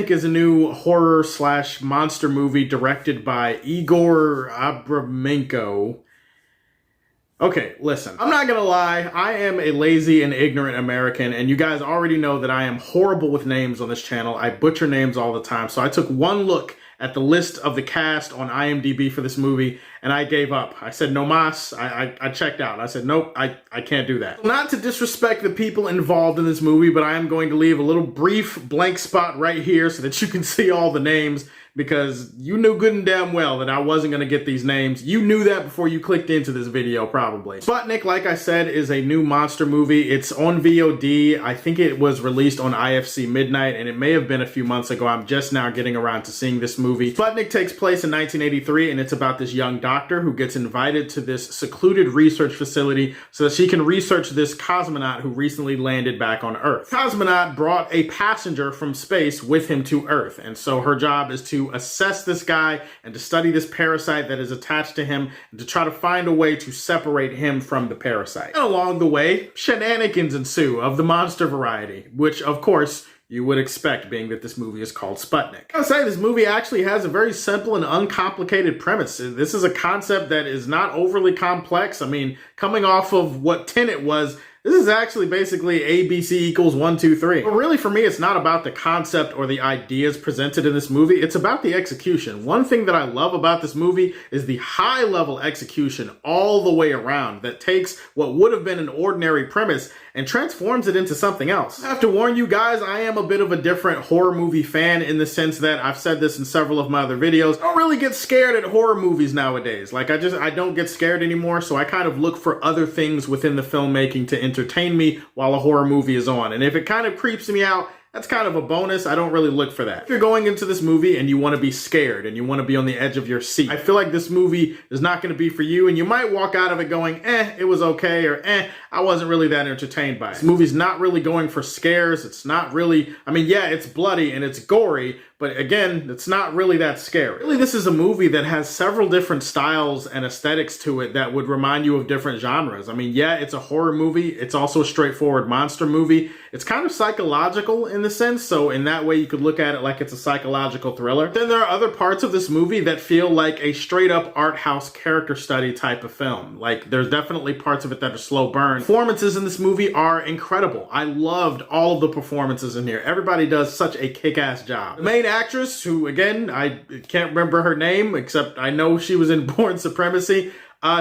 Sputnik is a new horror slash monster movie directed by Igor Abramenko. Okay, listen, I'm not gonna lie, I am a lazy and ignorant American, and you guys already know that I am horrible with names on this channel. I butcher names all the time, so I took one look at the list of the cast on IMDb for this movie, and I gave up. I said, no mas, I checked out. I said, nope, I can't do that. Not to disrespect the people involved in this movie, but I am going to leave a little brief blank spot right here so that you can see all the names, because you knew good and damn well that I wasn't going to get these names. You knew that before you clicked into this video, probably. Sputnik, like I said, is a new monster movie. It's on VOD. I think it was released on IFC Midnight, and it may have been a few months ago. I'm just now getting around to seeing this movie. Sputnik takes place in 1983, and it's about this young doctor who gets invited to this secluded research facility so that she can research this cosmonaut who recently landed back on Earth. Cosmonaut brought a passenger from space with him to Earth, and so her job is to assess this guy and to study this parasite that is attached to him and to try to find a way to separate him from the parasite. And along the way, shenanigans ensue of the monster variety, which of course you would expect, being that this movie is called Sputnik. I'll say this movie actually has a very simple and uncomplicated premise. This is a concept that is not overly complex. I mean, coming off of what Tenet was, this is actually basically ABC equals 1, 2, 3. But really, for me, it's not about the concept or the ideas presented in this movie. It's about the execution. One thing that I love about this movie is the high-level execution all the way around that takes what would have been an ordinary premise and transforms it into something else. I have to warn you guys, I am a bit of a different horror movie fan in the sense that I've said this in several of my other videos. I don't really get scared at horror movies nowadays. Like, I don't get scared anymore, so I kind of look for other things within the filmmaking to entertain me while a horror movie is on. And if it kind of creeps me out, that's kind of a bonus. I don't really look for that. If you're going into this movie and you want to be scared and you want to be on the edge of your seat, I feel like this movie is not going to be for you, and you might walk out of it going, it was okay, or I wasn't really that entertained by it. This movie's not really going for scares. It's not really, I mean, yeah, it's bloody and it's gory, but again, it's not really that scary. Really, this is a movie that has several different styles and aesthetics to it that would remind you of different genres. I mean, yeah, it's a horror movie. It's also a straightforward monster movie. It's kind of psychological in the sense, so in that way you could look at it like it's a psychological thriller. Then there are other parts of this movie that feel like a straight up art house character study type of film. Like, there's definitely parts of it that are slow burn. Performances in this movie are incredible. I loved all of the performances in here. Everybody does such a kick-ass job. The main actress, who again, I can't remember her name, except I know she was in Born Supremacy.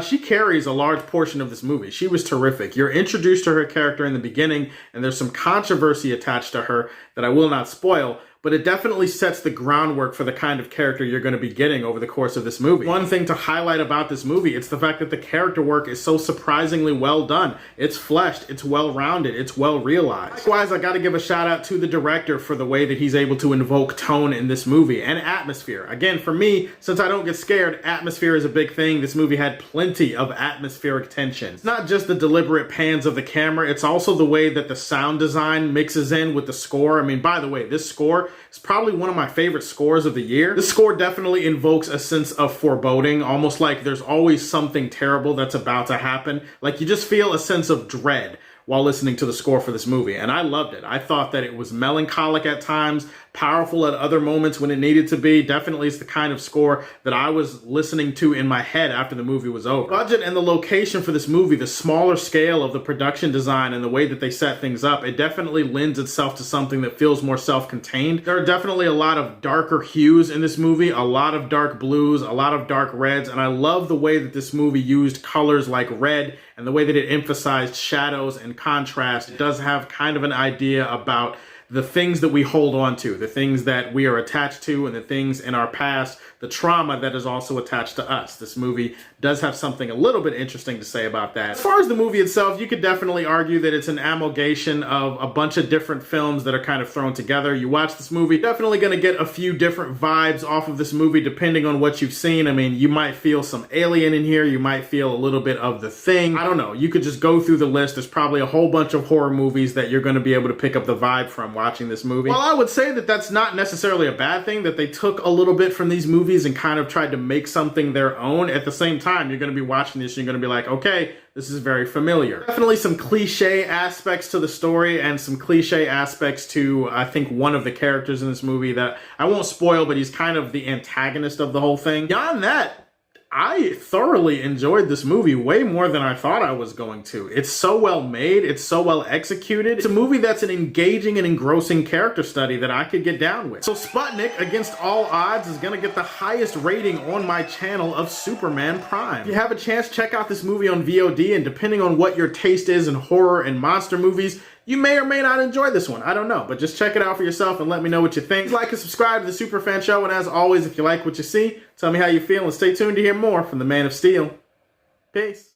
She carries a large portion of this movie. She was terrific. You're introduced to her character in the beginning, and there's some controversy attached to her that I will not spoil, but it definitely sets the groundwork for the kind of character you're going to be getting over the course of this movie. One thing to highlight about this movie, it's the fact that the character work is so surprisingly well done. It's fleshed, it's well-rounded, it's well-realized. Likewise, I got to give a shout out to the director for the way that he's able to invoke tone in this movie and atmosphere. Again, for me, since I don't get scared, atmosphere is a big thing. This movie had plenty of atmospheric tension. It's not just the deliberate pans of the camera, it's also the way that the sound design mixes in with the score. I mean, by the way, this score is probably one of my favorite scores of the year. This score definitely invokes a sense of foreboding, almost like there's always something terrible that's about to happen. Like, you just feel a sense of dread while listening to the score for this movie, and I loved it. I thought that it was melancholic at times, powerful at other moments when it needed to be. Definitely is the kind of score that I was listening to in my head after the movie was over. The budget and the location for this movie, the smaller scale of the production design and the way that they set things up, it definitely lends itself to something that feels more self-contained. There are definitely a lot of darker hues in this movie, a lot of dark blues, a lot of dark reds, and I love the way that this movie used colors like red and the way that it emphasized shadows and contrast. It does have kind of an idea about the things that we hold on to, the things that we are attached to, and the things in our past, the trauma that is also attached to us. This movie does have something a little bit interesting to say about that. As far as the movie itself, you could definitely argue that it's an amalgamation of a bunch of different films that are kind of thrown together. You watch this movie, definitely going to get a few different vibes off of this movie depending on what you've seen. I mean, you might feel some Alien in here, you might feel a little bit of The Thing. I don't know, you could just go through the list. There's probably a whole bunch of horror movies that you're going to be able to pick up the vibe from watching this movie. Well, I would say that that's not necessarily a bad thing, that they took a little bit from these movies and kind of tried to make something their own. At the same time, you're going to be watching this, and you're going to be like, okay, this is very familiar. Definitely some cliche aspects to the story and some cliche aspects to, I think, one of the characters in this movie that I won't spoil, but he's kind of the antagonist of the whole thing. Beyond that, I thoroughly enjoyed this movie way more than I thought I was going to. It's so well made. It's so well executed. It's a movie that's an engaging and engrossing character study that I could get down with. So Sputnik, against all odds, is going to get the highest rating on my channel of Superman Prime. If you have a chance, check out this movie on VOD, and depending on what your taste is in horror and monster movies, you may or may not enjoy this one. I don't know, but just check it out for yourself and let me know what you think. Like and subscribe to the Superfan Show, and as always, if you like what you see, tell me how you feel, and stay tuned to hear more from the Man of Steel. Peace.